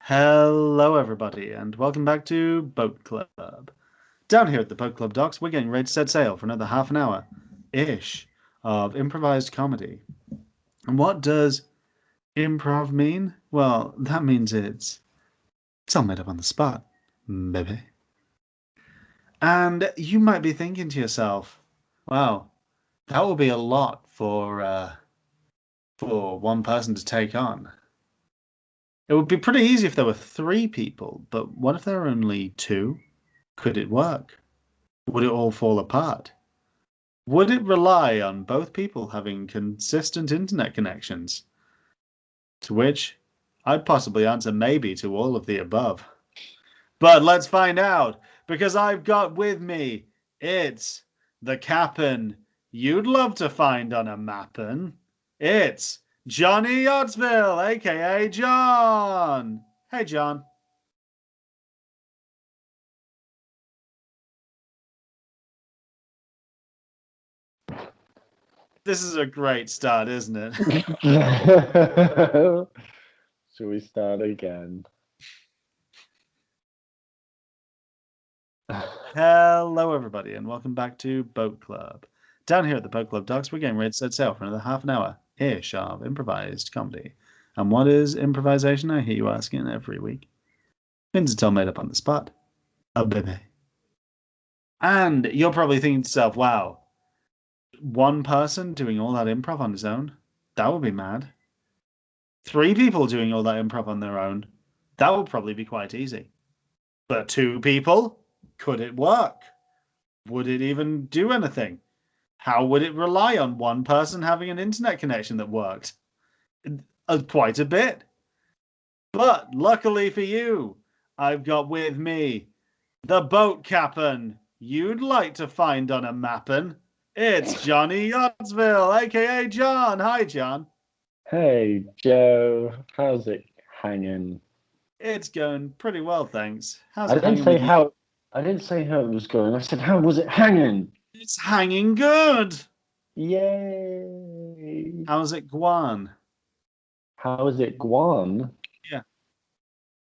Hello, everybody, and welcome back to Boat Club. Down here at the Boat Club docks, we're getting ready to set sail for another half an hour-ish of improvised comedy. And what does improv mean? Well, that means it's all made up on the spot, baby. And you might be thinking to yourself, wow, that will be a lot for one person to take on. It would be pretty easy if there were three people, but what if there were only two? Could it work? Would it all fall apart? Would it rely on both people having consistent internet connections? To which I'd possibly answer maybe to all of the above. But let's find out, because I've got with me, it's the cap'n you'd love to find on a mappin'. It's Johnny Yachtsville, aka John. Hey, John. This is a great start, isn't it? Should we start again? Hello, everybody, and welcome back to Boat Club. Down here at the Boat Club docks, we're getting ready to set sail for another half an hour-ish of improvised comedy. And what is improvisation? I hear you asking every week. Means it's all made up on the spot. Oh, baby. And you're probably thinking to yourself, wow, one person doing all that improv on his own? That would be mad. Three people doing all that improv on their own? That would probably be quite easy. But two people? Could it work? Would it even do anything? How would it rely on one person having an internet connection that worked? Quite a bit. But luckily for you, I've got with me the boat cap'n you'd like to find on a mappin'. It's Johnny Yachtsville, aka John. Hi, John. Hey, Joe. How's it hanging? It's going pretty well, thanks. How's I it didn't hanging say with you? how. I didn't say how it was going. I said how was it hanging? It's hanging good. Yay! How's it Guan? How is it, Guam? Yeah.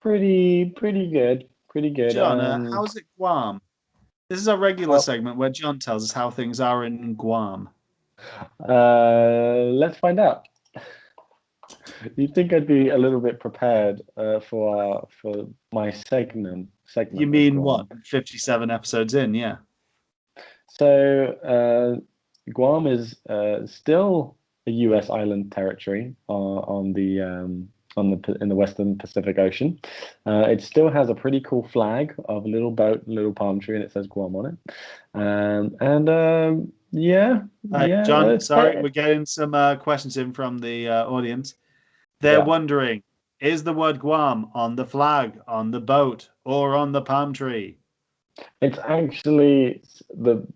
Pretty good. Pretty good. John, how's it Guam? This is our regular How, segment where John tells us how things are in Guam. let's find out. You'd think I'd be a little bit prepared for my segment. You Segment of mean what? Guam. 57 episodes in, yeah. So Guam is still a U.S. island territory in the Western Pacific Ocean. It still has a pretty cool flag of a little boat, a little palm tree, and it says Guam on it. Yeah, John, it's sorry, we're getting some questions in from the audience. They're yeah. wondering, is the word Guam on the flag, on the boat, or on the palm tree? It's actually the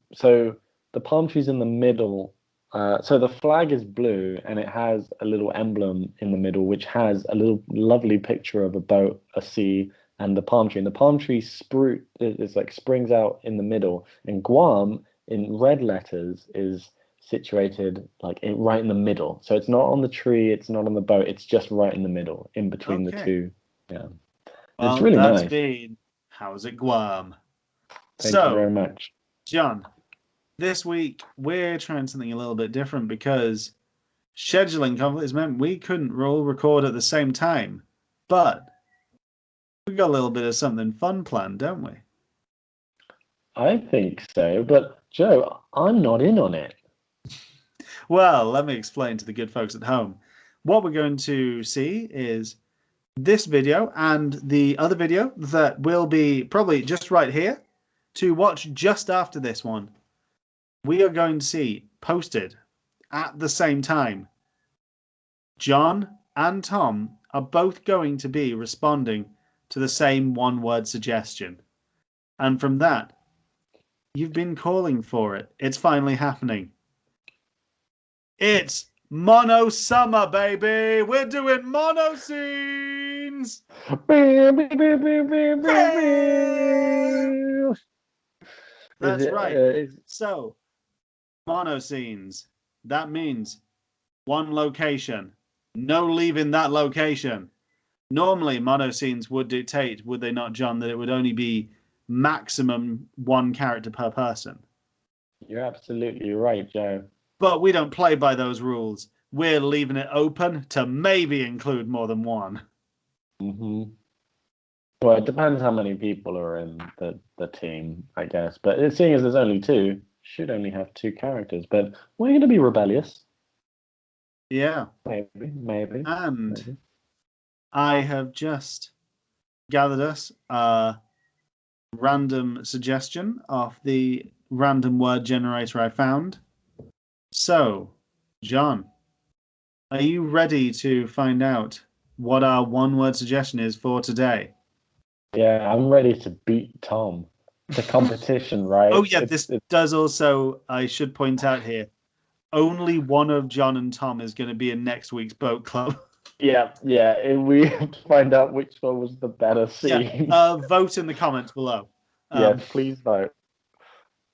palm tree's in the middle. So the flag is blue and it has a little emblem in the middle, which has a little lovely picture of a boat, a sea, and the palm tree. And the palm tree is like springs out in the middle. And Guam in red letters is situated right in the middle. So it's not on the tree, it's not on the boat, it's just right in the middle, in between the Okay. two. Yeah. It's Well, really that's nice. been How's It Guam? Thank you very So, much. John, this week we're trying something a little bit different because scheduling conflicts meant we couldn't all record at the same time. But we got a little bit of something fun planned, don't we? I think so, but Joe, I'm not in on it. Well, let me explain to the good folks at home. What we're going to see is this video and the other video that will be probably just right here to watch just after this one. We are going to see posted at the same time. John and Tom are both going to be responding to the same one-word suggestion. And from that, you've been calling for it. It's finally happening. It's mono summer, baby. We're doing mono scenes. That's right. So, mono scenes. That means one location. No leaving that location. Normally, mono scenes would dictate, would they not, John, that it would only be maximum one character per person. You're absolutely right, Joe. But we don't play by those rules. We're leaving it open to maybe include more than one. Hmm. Well, it depends how many people are in the team, I guess. But seeing as there's only two, should only have two characters. But we're going to be rebellious. Yeah. Maybe. And I have just gathered us a random suggestion of the random word generator I found. So, John, are you ready to find out what our one word suggestion is for today? Yeah, I'm ready to beat Tom. It's a competition, right? Oh, yeah, this does also, I should point out here, only one of John and Tom is going to be in next week's boat club. Yeah, and we have to find out which one was the better scene. Yeah, vote in the comments below. Yeah, please vote.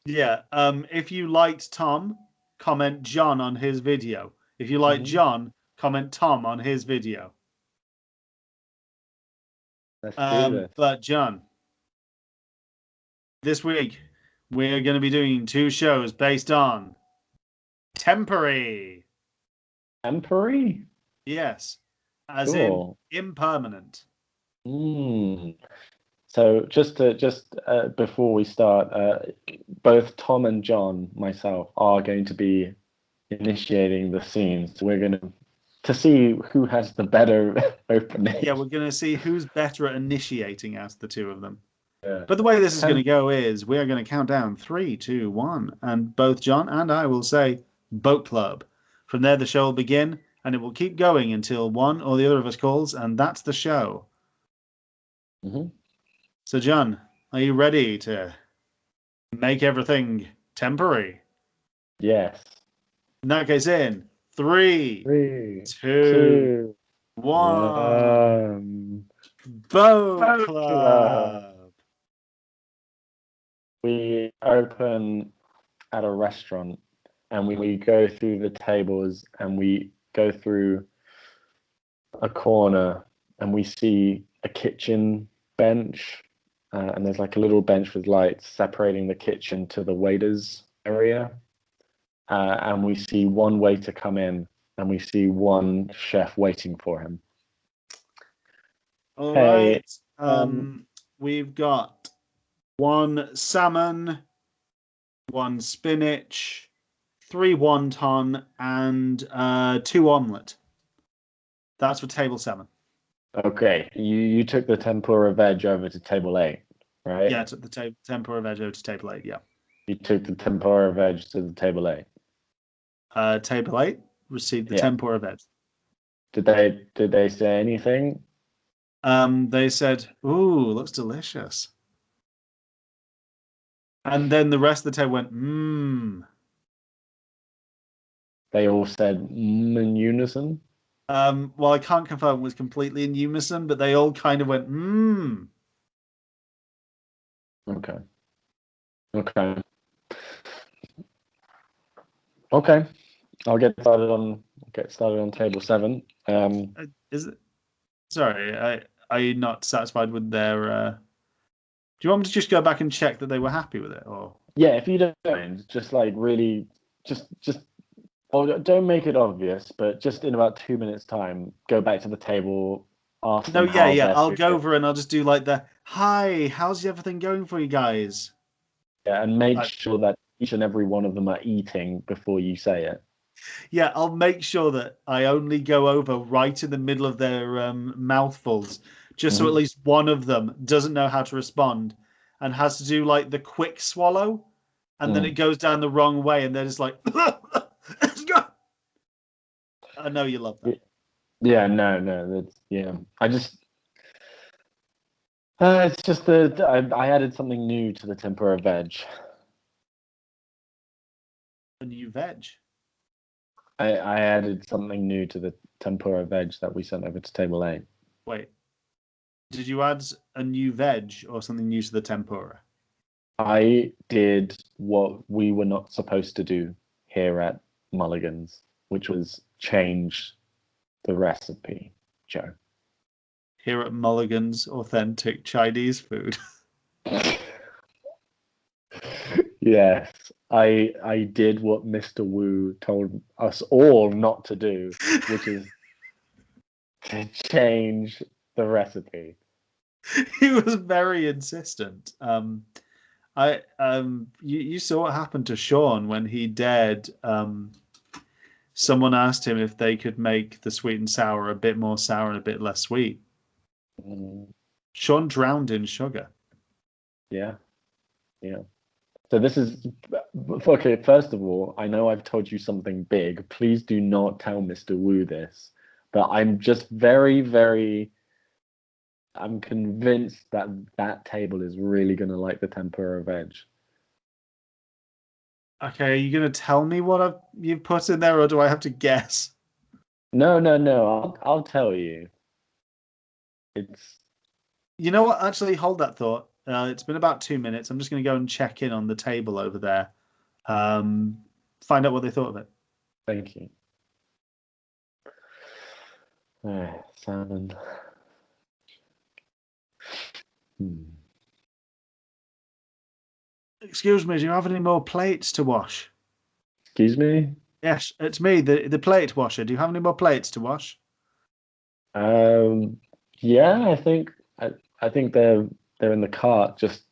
Yeah, if you liked Tom, comment John on his video. If you like John, comment Tom on his video. Let's do this. But John, this week we're going to be doing two shows based on temporary. Temporary? Yes, as Cool. in impermanent. So just before we start, both Tom and John, myself, are going to be initiating the scenes. We're going to see who has the better opening. Yeah, we're going to see who's better at initiating as the two of them. Yeah. But the way this is going to go is we are going to count down 3, 2, 1, and both John and I will say Boat Club. From there, the show will begin, and it will keep going until one or the other of us calls, and that's the show. So, John, are you ready to make everything temporary? Yes. In that case, in 3, 3, 2, 1. Boat Club. We open at a restaurant and we go through the tables and we go through a corner and we see a kitchen bench and there's like a little bench with lights separating the kitchen to the waiters area. And we see one waiter come in and we see one chef waiting for him. All right. We've got 1 salmon, 1 spinach, 3 wonton, and 2 omelette. That's for table 7. Okay, you took the tempura veg over to table 8, right? Yeah, I took the tempura veg over to table 8, yeah. You took the tempura veg to the table 8. Table 8 received the tempura veg. Did they say anything? They said, "Ooh, looks delicious." And then the rest of the table went, mmm. They all said in unison? Well, I can't confirm it was completely in unison, but they all kind of went, mmm. Okay. I'll get started on table 7. Is it? Sorry, are you not satisfied with their? Do you want me to just go back and check that they were happy with it, or? Yeah, if you don't mind, just like really, just don't make it obvious, but just in about 2 minutes' time, go back to the table. Ask them I'll go over and I'll just do like the hi, how's everything going for you guys? Yeah, and make sure that each and every one of them are eating before you say it. Yeah, I'll make sure that I only go over right in the middle of their mouthfuls, just so at least one of them doesn't know how to respond and has to do like the quick swallow, and then it goes down the wrong way, and they're just like, let's go. I know you love that. Yeah, no, that's it's just that I added something new to the tempura veg. A new veg? I added something new to the tempura veg that we sent over to table 8. Wait, did you add a new veg or something new to the tempura? I did what we were not supposed to do here at Mulligan's, which was change the recipe, Joe. here at Mulligan's Authentic Chinese Food. Yes, I did what Mr. Wu told us all not to do, which is to change the recipe. He was very insistent. You saw what happened to Sean when he dared. Someone asked him if they could make the sweet and sour a bit more sour and a bit less sweet. Mm, Sean drowned in sugar. yeah, yeah. So this is okay. First of all, I know I've told you something big. Please do not tell Mr. Wu this, but I'm just I'm convinced that that table is really gonna like the tempura veg. Okay, are you going to tell me what you've put in there, or do I have to guess? No, no, no. I'll tell you. It's You know what? Actually, hold that thought. It's been about 2 minutes. I'm just going to go and check in on the table over there. Find out what they thought of it. Thank you. Salmon. Excuse me, do you have any more plates to wash? Excuse me? Yes, it's me, the plate washer. Do you have any more plates to wash? Yeah, I think they're in the cart just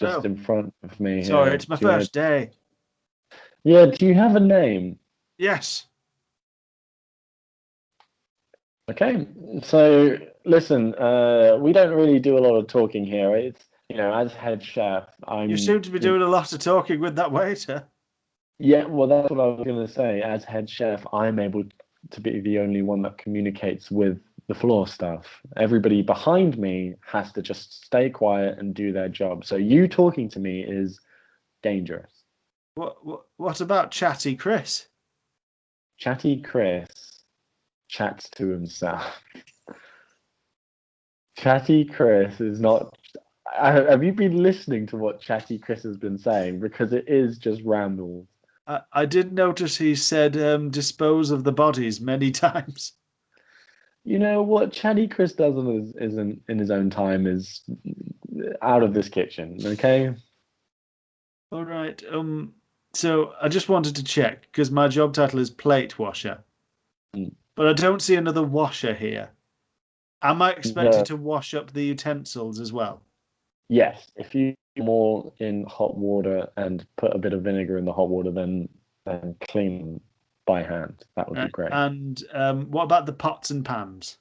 Oh, in front of me sorry, here. it's my Do you wanna- first day. Yeah, do you have a name? Yes. Okay, so listen, we don't really do a lot of talking here. It's as head chef, You seem to be doing a lot of talking with that waiter. yeah, well, that's what I was going to say. As head chef, I'm able to be the only one that communicates with the floor staff. Everybody behind me has to just stay quiet and do their job. So you talking to me is dangerous. What about Chatty Chris? Chatty Chris chats to himself. Chatty Chris is not. Have you been listening to what Chatty Chris has been saying? Because it is just rambles. I did notice he said dispose of the bodies many times. You know what Chatty Chris does in his own time is out of this kitchen. Okay. All right. So I just wanted to check because my job title is plate washer, Mm. but I don't see another washer here. Am I expected The to wash up the utensils as well? Yes, if you put more in hot water and put a bit of vinegar in the hot water, then clean them by hand. That would be great. And what about the pots and pans?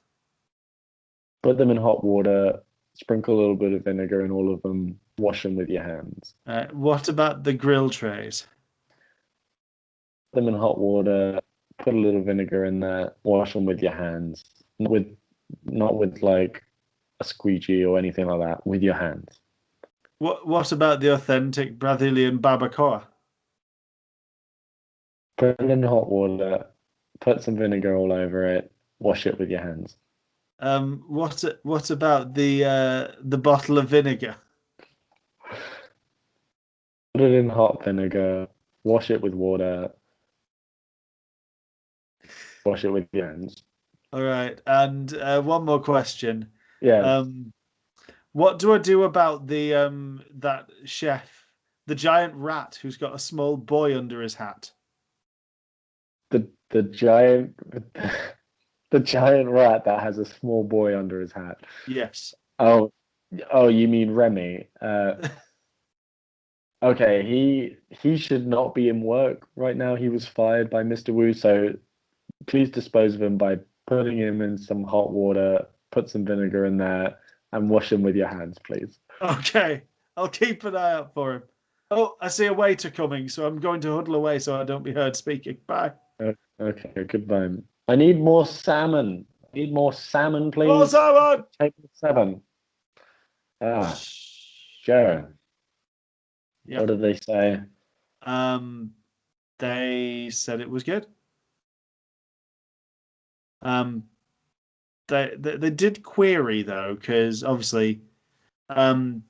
Put them in hot water, sprinkle a little bit of vinegar in all of them, wash them with your hands. What about the grill trays? Put them in hot water, put a little vinegar in there, wash them with your hands. Not with like a squeegee or anything like that, with your hands. What about the authentic Brazilian barbacoa? Put it in hot water, put some vinegar all over it, wash it with your hands. What about the bottle of vinegar? Put it in hot vinegar, wash it with water, wash it with your hands. All right, and one more question. Yes, What do I do about the that chef, the giant rat who's got a small boy under his hat? the giant the giant rat that has a small boy under his hat. Yes. Oh, you mean Remy? Okay, he should not be in work right now. He was fired by Mr. Wu, so please dispose of him by putting him in some hot water, put some vinegar in there, and wash him with your hands, please. Okay, I'll keep an eye out for him. Oh, I see a waiter coming, so I'm going to huddle away so I don't be heard speaking. Bye. Okay, goodbye. I need more salmon. I need more salmon, Oh, please. Simon! Table 7. Ah, Sharon. Yeah. What did they say? They said it was good. Um, they did query though, because obviously, you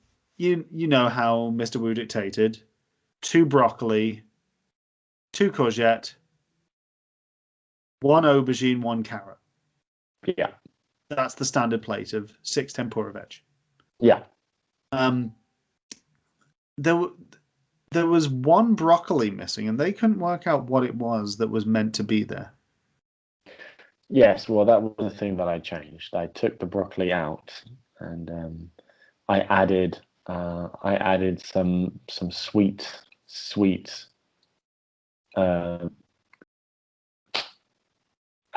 know how Mr. Wu dictated: 2 broccoli, 2 courgette, 1 aubergine, 1 carrot. Yeah. That's the standard plate of 6 tempura veg. Yeah. Um, there, there was one broccoli missing, and they couldn't work out what it was that was meant to be there. Yes, well, that was the thing that I changed. I took the broccoli out, and I added some sweet uh,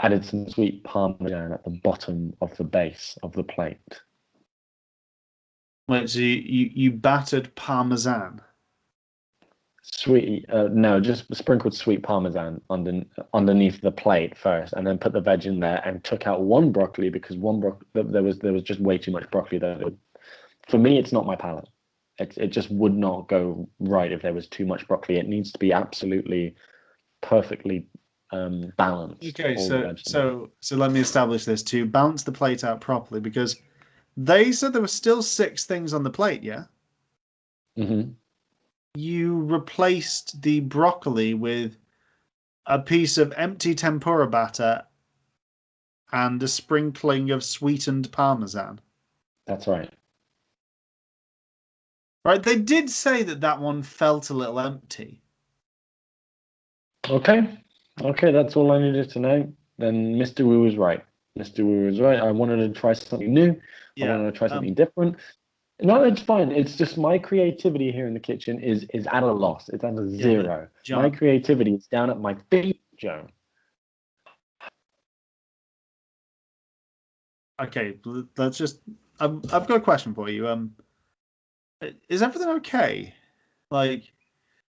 added some sweet parmesan at the bottom of the base of the plate. Wait, so you battered parmesan? Sweet, no, just sprinkled sweet parmesan underneath the plate first, and then put the veg in there, and took out one broccoli because there was just way too much broccoli there. For me, it's not my palate. It just would not go right if there was too much broccoli. It needs to be absolutely perfectly balanced. Okay, so let me establish this to balance the plate out properly, because they said there were still 6 things on the plate. Yeah. Mm-hmm. You replaced the broccoli with a piece of empty tempura batter and a sprinkling of sweetened parmesan. That's right. Right, they did say that one felt a little empty. Okay, that's all I needed to know. Then Mr. Wu was right. Mr. Wu was right. I wanted to try something new. I wanted to try something different. No, it's fine. It's just my creativity here in the kitchen is at a loss. It's at a zero. John, my creativity is down at my feet, Joe. Okay, let's just. I've got a question for you. Is everything okay? Like,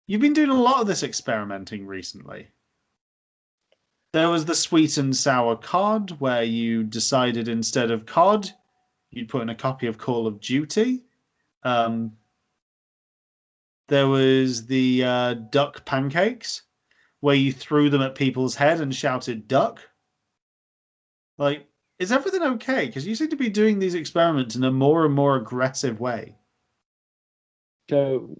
you've been doing a lot of this experimenting recently. There was the sweet and sour cod, where you decided instead of cod, you'd put in a copy of Call of Duty. There was the duck pancakes, where you threw them at people's head and shouted "duck." Like, is everything okay? Because you seem to be doing these experiments in a more and more aggressive way. So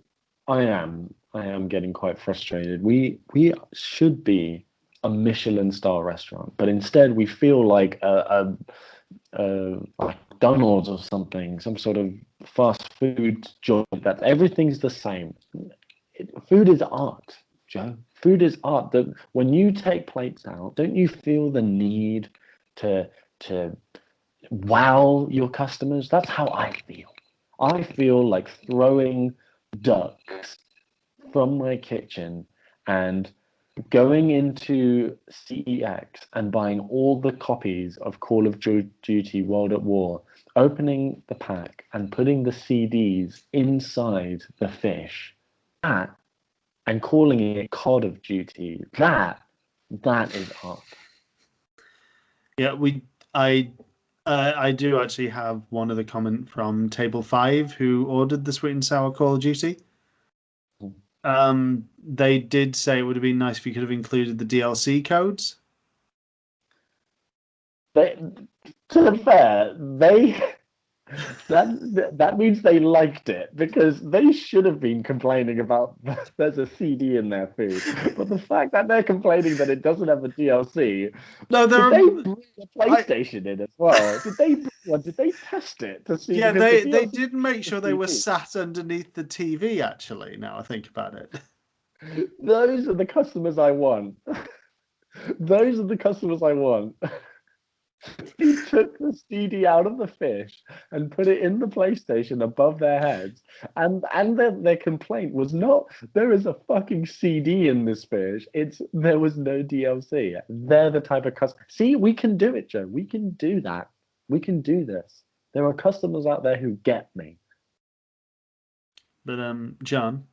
I am getting quite frustrated. We should be a Michelin star restaurant, but instead we feel like a McDonald's or something, some sort of fast food joint that everything's the same. Food is art, Joe. Food is art. That when you take plates out, don't you feel the need to wow your customers? That's how I feel. I feel like throwing ducks from my kitchen and going into CEX and buying all the copies of Call of Duty World at War, opening the pack and putting the CDs inside the fish, and calling it Cod of Duty. That is art. Yeah, I do actually have one other comment from Table 5, who ordered the sweet and sour Call of Duty. They did say it would have been nice if you could have included the DLC codes. To be fair, that means they liked it, because they should have been complaining about there's a CD in their food. But the fact that they're complaining that it doesn't have a DLC, No, did they bring a PlayStation in as well? Did they bring one? Did they test it to see? Yeah, because they did make sure they were sat underneath the TV. Actually, now I think about it. Those are the customers I want. Those are the customers I want. He took the CD out of the fish and put it in the PlayStation above their heads, and their complaint was not there is a fucking CD in this fish. It's there was no DLC. They're the type of customer. See, we can do it, Joe. We can do that. We can do this. There are customers out there who get me. But John,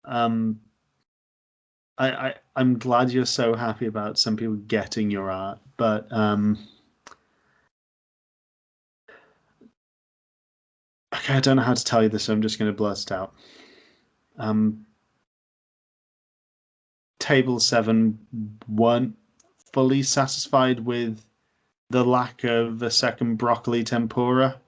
I'm glad you're so happy about some people getting your art, but okay, I don't know how to tell you this, so I'm just going to blurt out. Table 7 weren't fully satisfied with the lack of a second broccoli tempura,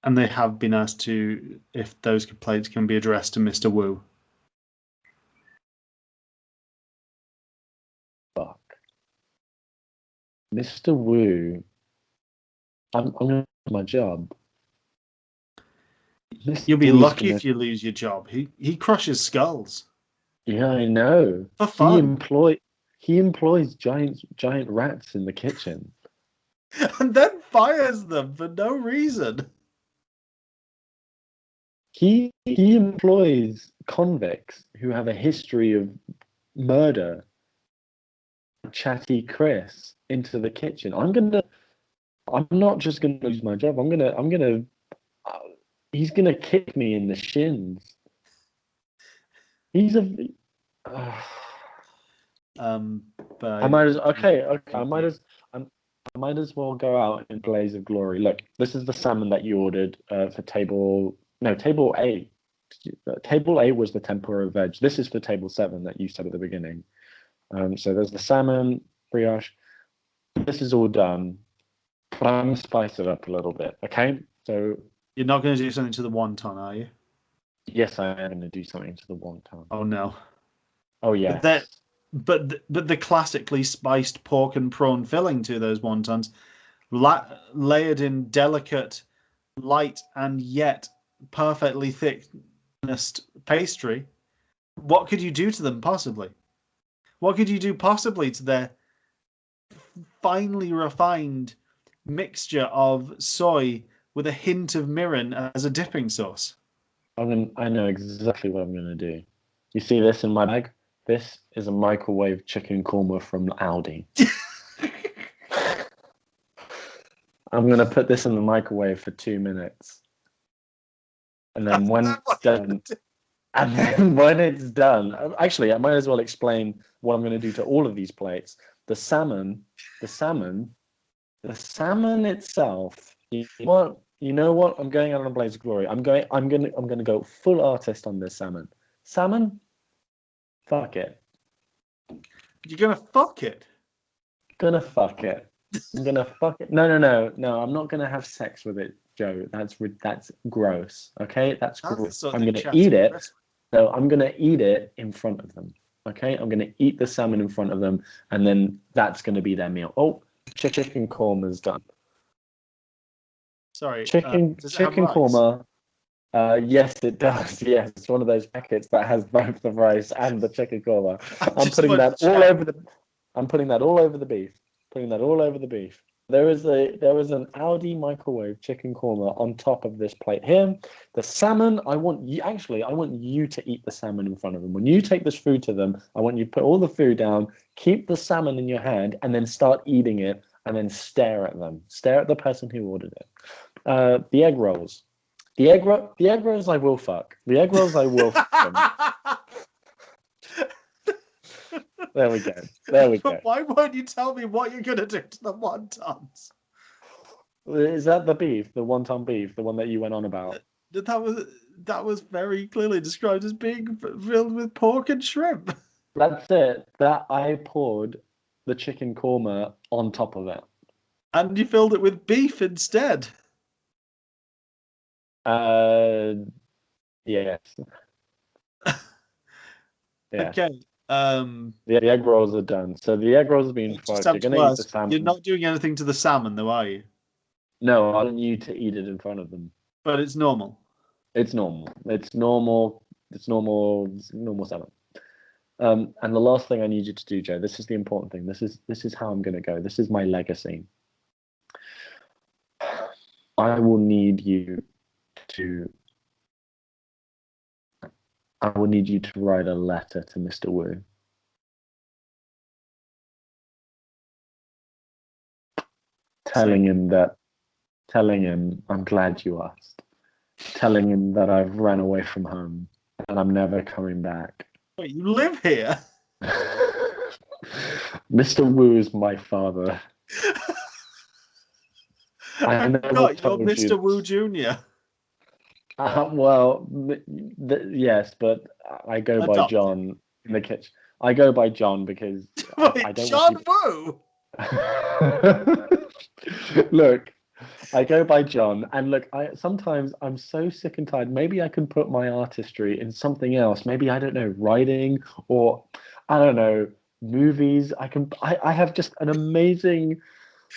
and they have been asked to if those complaints can be addressed to Mr. Wu. Fuck. Mr. Wu, I'm going to do my job. You'll be Wu's lucky gonna, if you lose your job. He crushes skulls yeah, I know. for He fun, employ he employs giant rats in the kitchen. and then fires them for no reason. He employs convicts who have a history of murder, chatty Chris, into the kitchen. I'm not just gonna lose my job. Uh, he's gonna kick me in the shins. He's a. Uh, Um, but I might as okay. thank you. I might as well go out in blaze of glory. Look, this is the salmon that you ordered for table 8. Table 8 was the tempura veg. This is for table 7 that you said at the beginning. So there's the salmon brioche. This is all done, but I'm gonna spice it up a little bit. Okay, so You're not going to do something to the wonton, are you? yes, I am gonna do something to the wonton. Oh no. Oh But yes. that, but the classically spiced pork and prawn filling to those wontons, layered in delicate, light and yet perfectly thicknessed pastry. What could you do to them possibly? What could you do possibly to their finely refined mixture of soy with a hint of mirin as a dipping sauce? I know exactly what I'm gonna do. You see this in my bag? This is a microwave chicken korma from Aldi. I'm gonna put this in the microwave for 2 minutes, and then when it's done, actually, I might as well explain what I'm gonna do to all of these plates. The salmon, the salmon, the salmon itself. You know what? I'm going out on a blaze of glory. I'm gonna go full artist on this salmon. Salmon, fuck it. You're gonna fuck it. Gonna fuck it. I'm gonna fuck it. No. I'm not gonna have sex with it, Joe. That's gross. Okay, that's That's the gross. sort I'm of gonna chatty eat it. Chris. So I'm gonna eat it in front of them. Okay, I'm gonna eat the salmon in front of them, and then that's gonna be their meal. Oh, chicken korma's done. Sorry, does it have Chicken rice? korma. Yes, it does. Yes, it's one of those packets that has both the rice and the chicken korma. I I'm just putting want that to all check. over the. I'm putting that all over the beef. Putting that all over the beef. There is an Aldi microwave chicken korma on top of this plate here. The salmon, I want you to eat the salmon in front of them. When you take this food to them, I want you to put all the food down, keep the salmon in your hand, and then start eating it, and then stare at them. Stare at the person who ordered it. The egg rolls. The egg rolls I will fuck. The egg rolls I will fuck them. There we go. There we go. But why won't you tell me what you're gonna do to the wontons? Is that the beef, the wonton beef, the one that you went on about? That was very clearly described as being filled with pork and shrimp, That's it. That I poured the chicken korma on top of it. and you filled it with beef instead. Uh, yes. Yeah. Okay. The egg rolls are done. So the egg rolls have been It just fucked. You're sounds gonna eat the worse. You're salmon. not doing anything to the salmon, though, are you? No, I want you to eat it in front of them. But it's normal. It's normal. It's normal. It's normal. It's normal salmon. And the last thing I need you to do, Joe, this is the important thing. This is how I'm gonna go. This is my legacy. I will need you to I will need you to write a letter to Mr. Wu. Telling him I'm glad you asked. Telling him that I've run away from home and I'm never coming back. Wait, you live here? Mr. Wu is my father. I never God, you're told Mr. you. Wu Jr. Well, yes, but I go by Adopted. John in the kitchen. I go by John because I Wait, don't John want Wu? people. Look, I go by John, and look, sometimes I'm so sick and tired. Maybe I can put my artistry in something else. Maybe I don't know, writing, or I don't know, movies. I have just an amazing.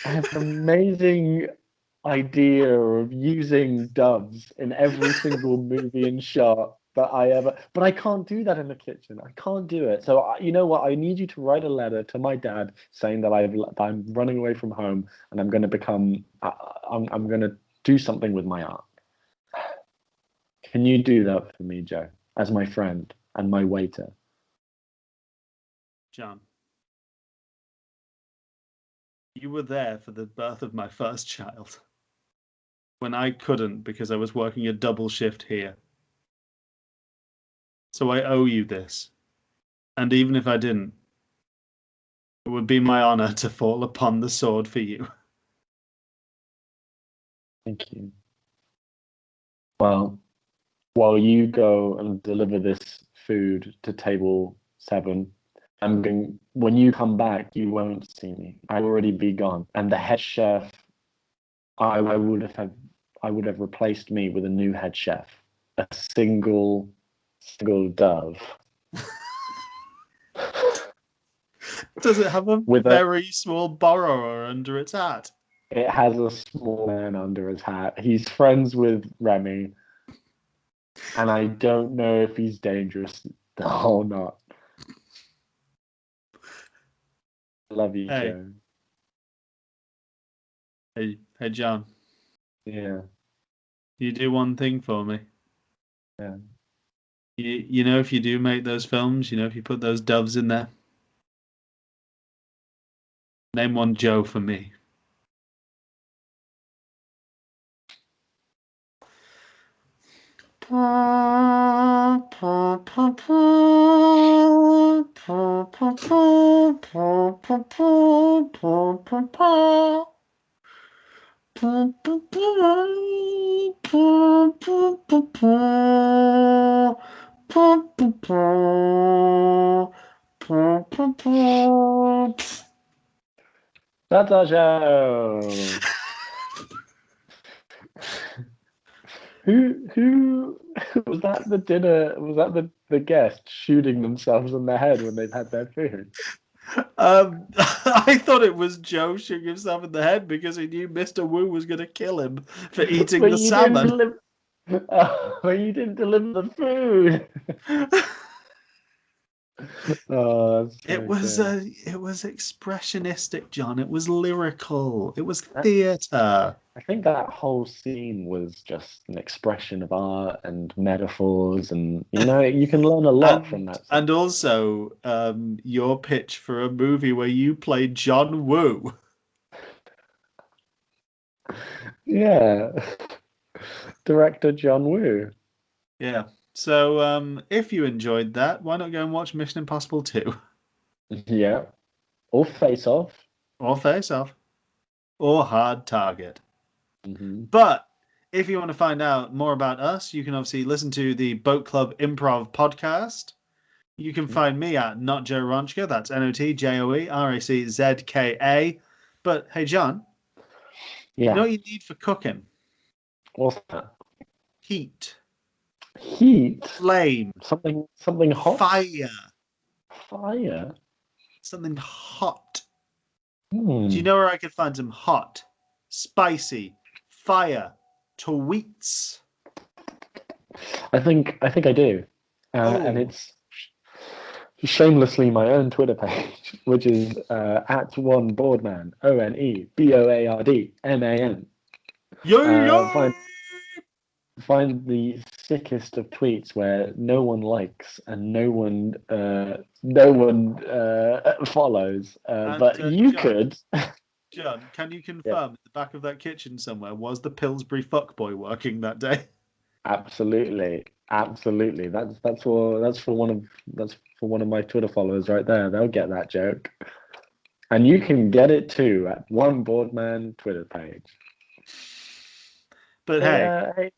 I have an amazing idea of using doves in every single movie and shot that I ever, but I can't do that in the kitchen. I can't do it. So you know what? I need you to write a letter to my dad saying that I'm running away from home and I'm going to become I'm going to do something with my art. Can you do that for me, Joe, as my friend and my waiter? John, you were there for the birth of my first child when I couldn't because I was working a double shift here. So I owe you this. And even if I didn't, it would be my honor to fall upon the sword for you. Thank you. Well, while you go and deliver this food to table 7, when you come back, you won't see me. I'll already be gone. And the head chef, I would have replaced me with a new head chef, a single dove. Does it have a With very small borrower under its hat? It has a small man under his hat. He's friends with Remy, and I don't know if he's dangerous or not. Love you, Hey. Joe. Hey, John. Yeah. You do one thing for me. Yeah. You know, if you do make those films, you know, if you put those doves in there, name one Joe for me. That's our show. Who was that? The dinner? Was that the guest shooting themselves in the head when they've had their food? I thought it was Joe shooting himself in the head because he knew Mr. Wu was going to kill him for eating But the you didn't salmon. deliver. But you didn't deliver the food. Oh, that's so It was good. it was expressionistic, John. It was lyrical. It was theater. I think that whole scene was just an expression of art and metaphors, and you can learn a lot from that scene. And also your pitch for a movie where you played John Woo. Yeah, director John Woo. Yeah. So if you enjoyed that, why not go and watch Mission Impossible 2 Yeah, or Face Off. or Face Off or Hard Target? Hmm. But if you want to find out more about us, you can obviously listen to the Boat Club Improv podcast. You can find me at Not Joe Ronchka. That's NotJoeRaczka. But hey, John, you know Yeah, what you need for cooking? what's that? Heat, Heat. flame, Something hot. fire, Fire. something hot. Do you Hmm. know where I could find some hot, spicy, fire tweets? I think I do, and Oh, it's shamelessly my own Twitter page, which is at one boardman, ONEBOARDMAN. yay, Find yay! the sickest of tweets where no one likes and no one follows, And but you John, could. John, can you Yeah, confirm at the back of that kitchen somewhere was the Pillsbury fuckboy working that day? absolutely, absolutely. That's for one of my Twitter followers right there. They'll get that joke. And you can get it too at One Boardman Twitter page. But Hey, hey,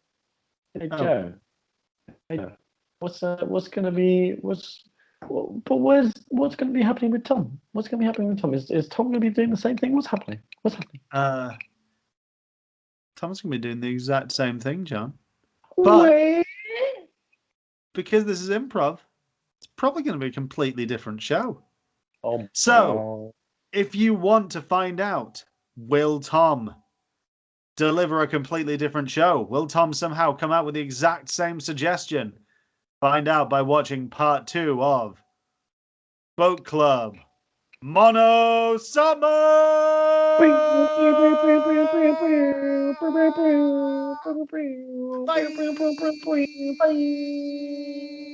hey oh, Joe. Hey Joe. What's gonna be what's gonna be happening with Tom? What's gonna be happening with Tom? Is Tom gonna be doing the same thing? What's happening? What's happening? Tom's gonna be doing the exact same thing, John. But Wait. because this is improv, it's probably gonna be a completely different show. Oh, So, if you want to find out, will Tom deliver a completely different show? Will Tom somehow come out with the exact same suggestion? Find out by watching part 2 of Boat Club Mono Summer! Bye!